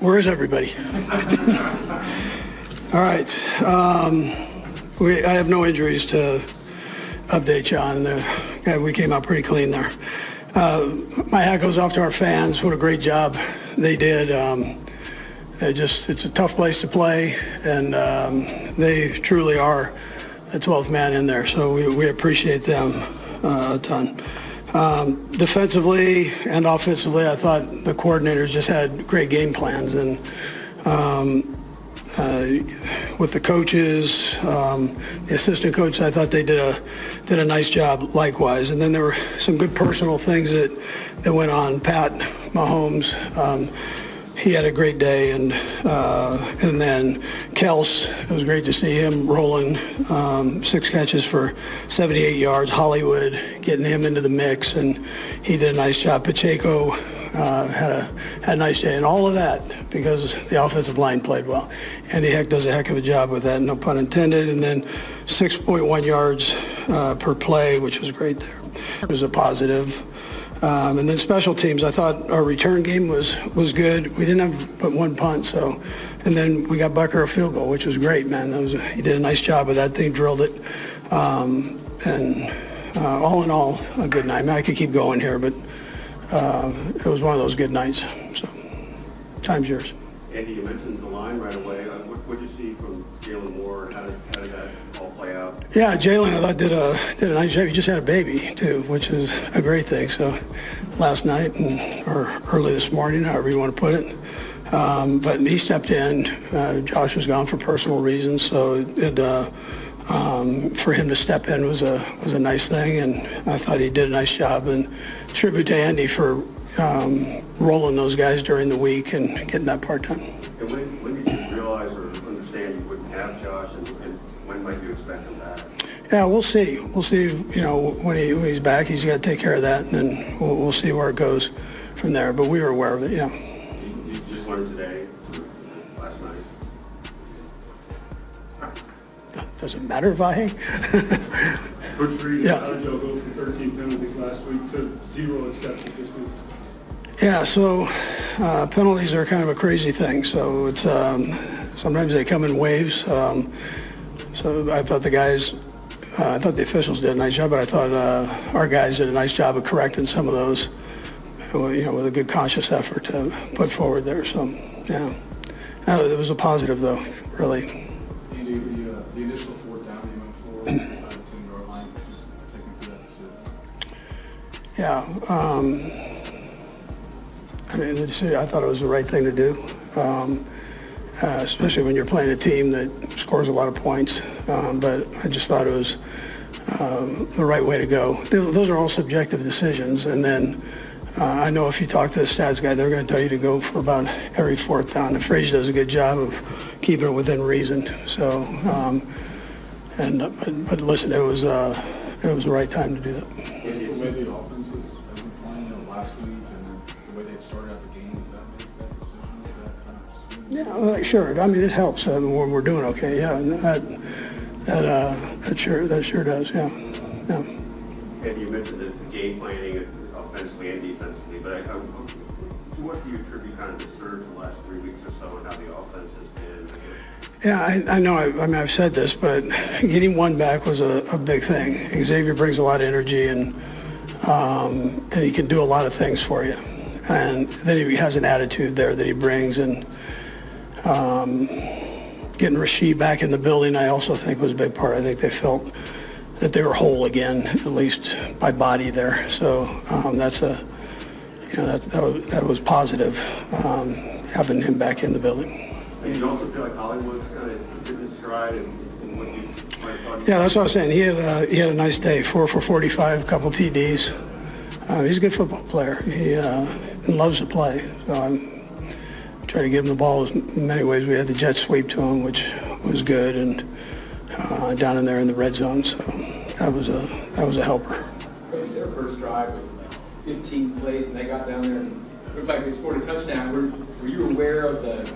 Where is everybody? All right. I have no injuries to update you on. We came out pretty clean there. My hat goes off to our fans. What a great job they did. It's a tough place to play, and they truly are the 12th man in there. So we appreciate them a ton. Defensively and offensively, I thought the coordinators just had great game plans, and with the coaches, the assistant coaches, I thought they did a nice job likewise. And then there were some good personal things that went on. Pat Mahomes, he had a great day, and then Kelce, it was great to see him rolling 6 catches for 78 yards. Hollywood, getting him into the mix, and he did a nice job. Pacheco had a nice day, and all of that because the offensive line played well. Andy Heck does a heck of a job with that, no pun intended. And then 6.1 yards per play, which was great there. It was a positive. And then special teams, I thought our return game was good. We didn't have but one punt, and then we got Bucker a field goal, which was great, man. He did a nice job of that thing, drilled it. And all in all, a good night. I mean, I could keep going here, but it was one of those good nights. So, time's yours. Andy, you mentioned the line right away. What did you see from Jalen Moore? How did that all play out? Yeah, Jalen, I thought did a nice job. He just had a baby too, which is a great thing. So last night or early this morning, however you want to put it, but he stepped in. Josh was gone for personal reasons, so for him to step in was a nice thing, and I thought he did a nice job. And tribute to Andy for rolling those guys during the week and getting that part done. And when did you realize or understand you wouldn't have Josh, and when might you expect him back? Yeah, we'll see. We'll see. When he's back, he's got to take care of that, and then we'll see where it goes from there. But we were aware of it. Yeah. You just learned today, last night. Does it matter if I? Coach Reid, Yeah. how did y'all go from 13 penalties last week to 0 accepted this week? Yeah, so penalties are kind of a crazy thing. So it's sometimes they come in waves. So I thought the officials did a nice job, but I thought our guys did a nice job of correcting some of those, with a good conscious effort to put forward there. So, yeah, it was a positive though, really. Andy, the initial 4th down you went for inside the 10-yard line, just take me through that decision. Yeah, the decision, I thought it was the right thing to do, especially when you're playing a team that scores a lot of points. But I just thought it was the right way to go. Those are all subjective decisions. And then I know if you talk to the stats guy, they're going to tell you to go for about every 4th down. And Frazier does a good job of keeping it within reason. So, but listen, it was the right time to do that. Is the way the offenses have been playing last week and the way they started out the game, does that make that decision? Is that kind of swing? Yeah, well, sure. I mean, it helps when we're doing okay. Yeah, that sure does. Yeah. Andy, you mentioned the game planning offensively and defensively, but to what do you attribute kind of the surge the last 3 weeks or so and how the offense has been? Yeah, I know. I mean, I've said this, but getting one back was a big thing. Xavier brings a lot of energy, and he can do a lot of things for you. And then he has an attitude there that he brings, and getting Rasheed back in the building, I also think was a big part. I think they felt that they were whole again, at least by body there. So that was positive, having him back in the building. And you also feel like Hollywood's kind of getting his stride and what you might have thought. Yeah, that's what I was saying. He had a nice day, 4 for 45, a couple TDs. He's a good football player. He loves to play. So I'm trying to give him the ball in many ways. We had the jet sweep to him, which was good, and down in there in the red zone. So that was a helper. Coach, their first drive was 15 plays, and they got down there and looked like they scored a touchdown. Were you aware of the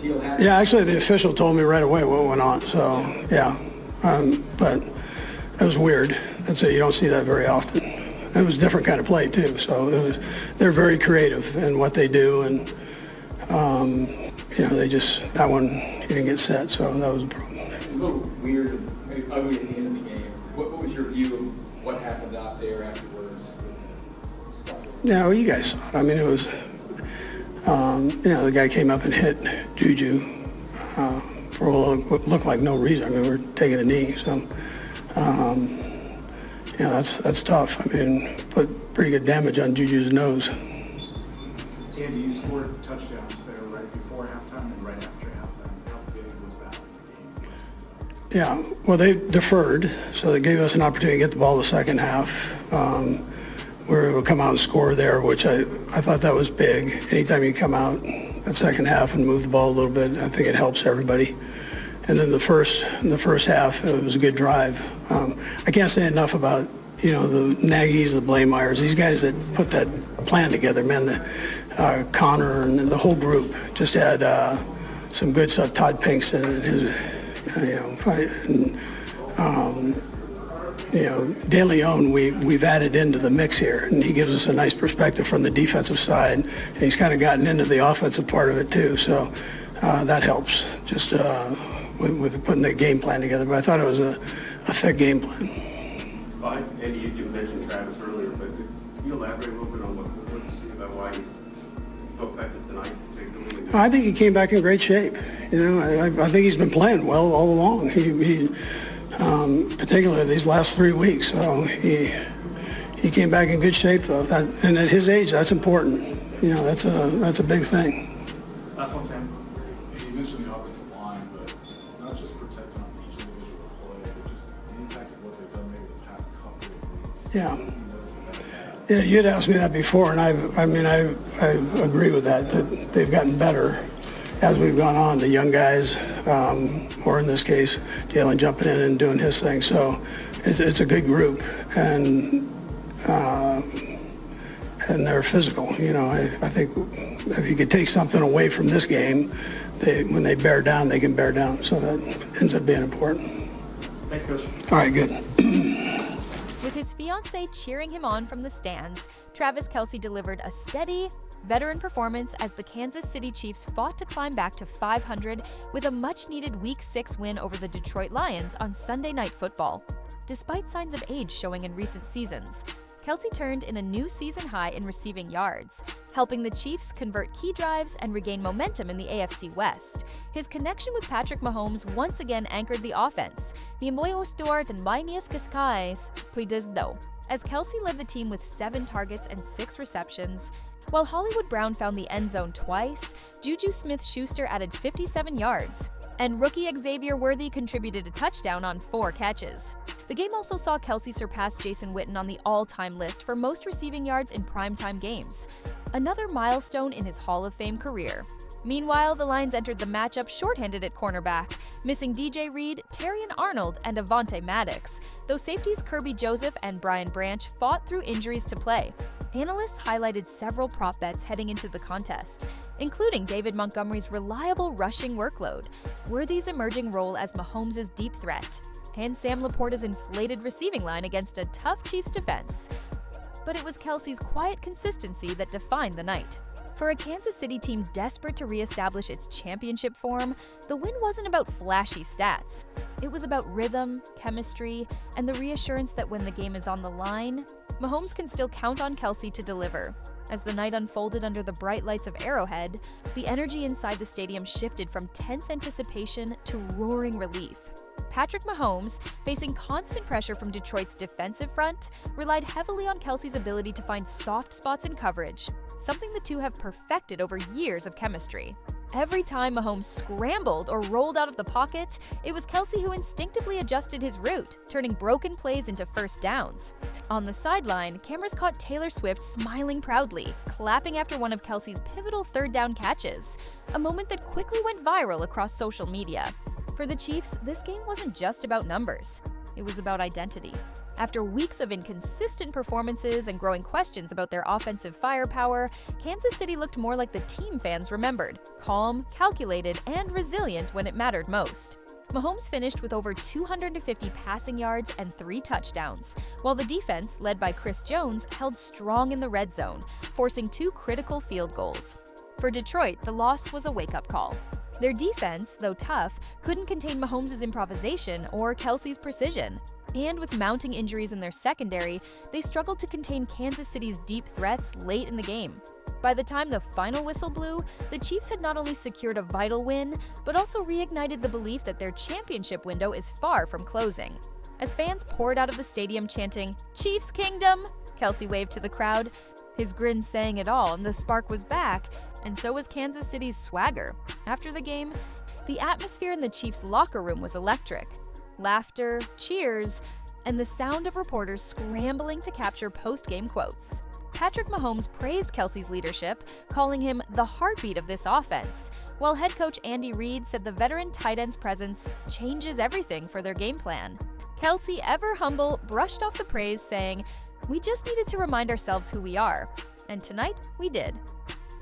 teal hat? Yeah, actually, the official told me right away what went on. So yeah, but it was weird. You don't see that very often. It was a different kind of play too. So they're very creative in what they do, and That one, he didn't get set, so that was a problem. A little weird and maybe ugly at the end of the game. What was your view of what happened out there afterwards? Yeah, well, you guys saw it. I mean, it was, the guy came up and hit Juju for what looked like no reason. I mean, we're taking a knee, so, that's tough. I mean, put pretty good damage on Juju's nose. Andy, you scored touchdowns there right before halftime and right after halftime. How big was that in the game? Yeah, well, they deferred, so they gave us an opportunity to get the ball the second half. We were able to come out and score there, which I thought that was big. Anytime you come out that second half and move the ball a little bit, I think it helps everybody. And then in the first half, it was a good drive. I can't say enough about, the Nagy's, the Blameyers, these guys that put that plan together, man. Connor and the whole group just had some good stuff. Todd Pinkston and his, De Leon, we've added into the mix here, and he gives us a nice perspective from the defensive side, and he's kind of gotten into the offensive part of it too, so that helps just with putting the game plan together. But I thought it was a thick game plan. Andy, you mentioned Travis earlier, but can you elaborate a little bit on what you see about why he's so effective tonight, particularly? I think he came back in great shape. I think he's been playing well all along. He particularly these last 3 weeks. So he came back in good shape, though. And at his age, that's important. That's a big thing. Last one, Sam. You mentioned the offensive line, but not just protecting on each individual play, but just the impact of what they've done maybe the past couple of weeks. Yeah. Yeah, you had asked me that before, and I agree with that they've gotten better as we've gone on. The young guys, or in this case, Jalen jumping in and doing his thing. So it's a good group, and they're physical. I think if you could take something away from this game, when they bear down, they can bear down. So that ends up being important. Thanks, Coach. All right, good. With his fiancée cheering him on from the stands, Travis Kelce delivered a steady, veteran performance as the Kansas City Chiefs fought to climb back to 500 with a much-needed Week 6 win over the Detroit Lions on Sunday Night Football. Despite signs of age showing in recent seasons, Kelce turned in a new season high in receiving yards, helping the Chiefs convert key drives and regain momentum in the AFC West. His connection with Patrick Mahomes once again anchored the offense. Mimoyo Stewart and Mainias Cascais Puidesdo, as Kelce led the team with 7 targets and 6 receptions. While Hollywood Brown found the end zone twice, Juju Smith-Schuster added 57 yards, and rookie Xavier Worthy contributed a touchdown on 4 catches. The game also saw Kelce surpass Jason Witten on the all-time list for most receiving yards in primetime games, another milestone in his Hall of Fame career. Meanwhile, the Lions entered the matchup shorthanded at cornerback, missing DJ Reed, Terrion Arnold, and Avonte Maddox, though safeties Kirby Joseph and Brian Branch fought through injuries to play. Analysts highlighted several prop bets heading into the contest, including David Montgomery's reliable rushing workload, Worthy's emerging role as Mahomes' deep threat, and Sam Laporta's inflated receiving line against a tough Chiefs defense. But it was Kelce's quiet consistency that defined the night. For a Kansas City team desperate to reestablish its championship form, the win wasn't about flashy stats. It was about rhythm, chemistry, and the reassurance that when the game is on the line, Mahomes can still count on Kelce to deliver. As the night unfolded under the bright lights of Arrowhead, the energy inside the stadium shifted from tense anticipation to roaring relief. Patrick Mahomes, facing constant pressure from Detroit's defensive front, relied heavily on Kelce's ability to find soft spots in coverage, something the two have perfected over years of chemistry. Every time Mahomes scrambled or rolled out of the pocket, it was Kelce who instinctively adjusted his route, turning broken plays into first downs. On the sideline, cameras caught Taylor Swift smiling proudly, clapping after one of Kelce's pivotal third down catches, a moment that quickly went viral across social media. For the Chiefs, this game wasn't just about numbers. It was about identity. After weeks of inconsistent performances and growing questions about their offensive firepower, Kansas City looked more like the team fans remembered, calm, calculated, and resilient when it mattered most. Mahomes finished with over 250 passing yards and 3 touchdowns, while the defense, led by Chris Jones, held strong in the red zone, forcing 2 critical field goals. For Detroit, the loss was a wake-up call. Their defense, though tough, couldn't contain Mahomes' improvisation or Kelce's precision. And with mounting injuries in their secondary, they struggled to contain Kansas City's deep threats late in the game. By the time the final whistle blew, the Chiefs had not only secured a vital win, but also reignited the belief that their championship window is far from closing. As fans poured out of the stadium chanting, "Chiefs Kingdom!" Kelce waved to the crowd. His grin saying it all, and the spark was back, and so was Kansas City's swagger. After the game, the atmosphere in the Chiefs' locker room was electric. Laughter, cheers, and the sound of reporters scrambling to capture post-game quotes. Patrick Mahomes praised Kelce's leadership, calling him the heartbeat of this offense, while head coach Andy Reid said the veteran tight end's presence changes everything for their game plan. Kelce, ever humble, brushed off the praise, saying, "We just needed to remind ourselves who we are, and tonight we did."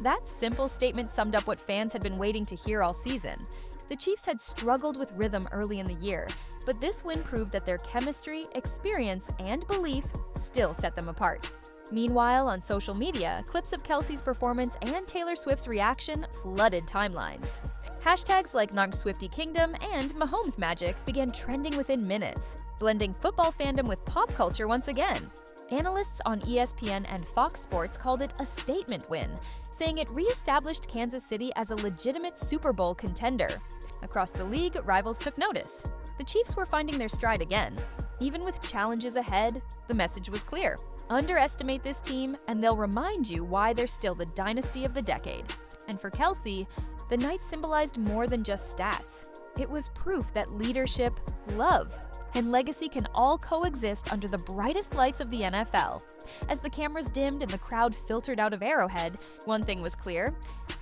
That simple statement summed up what fans had been waiting to hear all season. The Chiefs had struggled with rhythm early in the year, but this win proved that their chemistry, experience, and belief still set them apart. Meanwhile, on social media, clips of Kelce's performance and Taylor Swift's reaction flooded timelines. Hashtags like #SwiftyKingdom and Mahomes Magic began trending within minutes, blending football fandom with pop culture once again. Analysts on ESPN and Fox Sports called it a statement win, saying it re-established Kansas City as a legitimate Super Bowl contender. Across the league, rivals took notice. The Chiefs were finding their stride again. Even with challenges ahead, the message was clear. Underestimate this team, and they'll remind you why they're still the dynasty of the decade. And for Kelce, the night symbolized more than just stats. It was proof that leadership, love, and legacy can all coexist under the brightest lights of the NFL. As the cameras dimmed and the crowd filtered out of Arrowhead, one thing was clear: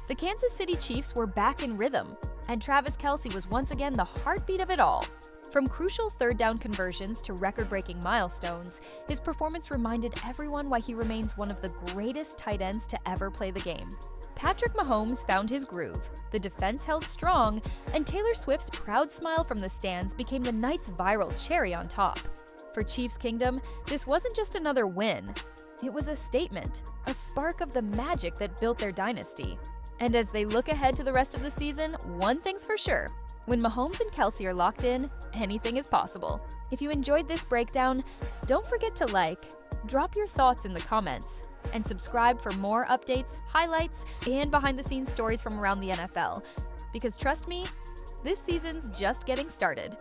the Kansas City Chiefs were back in rhythm, and Travis Kelce was once again the heartbeat of it all. From crucial third-down conversions to record-breaking milestones, his performance reminded everyone why he remains one of the greatest tight ends to ever play the game. Patrick Mahomes found his groove, the defense held strong, and Taylor Swift's proud smile from the stands became the night's viral cherry on top. For Chiefs Kingdom, this wasn't just another win. It was a statement, a spark of the magic that built their dynasty. And as they look ahead to the rest of the season, one thing's for sure: when Mahomes and Kelce are locked in, anything is possible. If you enjoyed this breakdown, don't forget to like, drop your thoughts in the comments, and subscribe for more updates, highlights, and behind-the-scenes stories from around the NFL. Because trust me, this season's just getting started.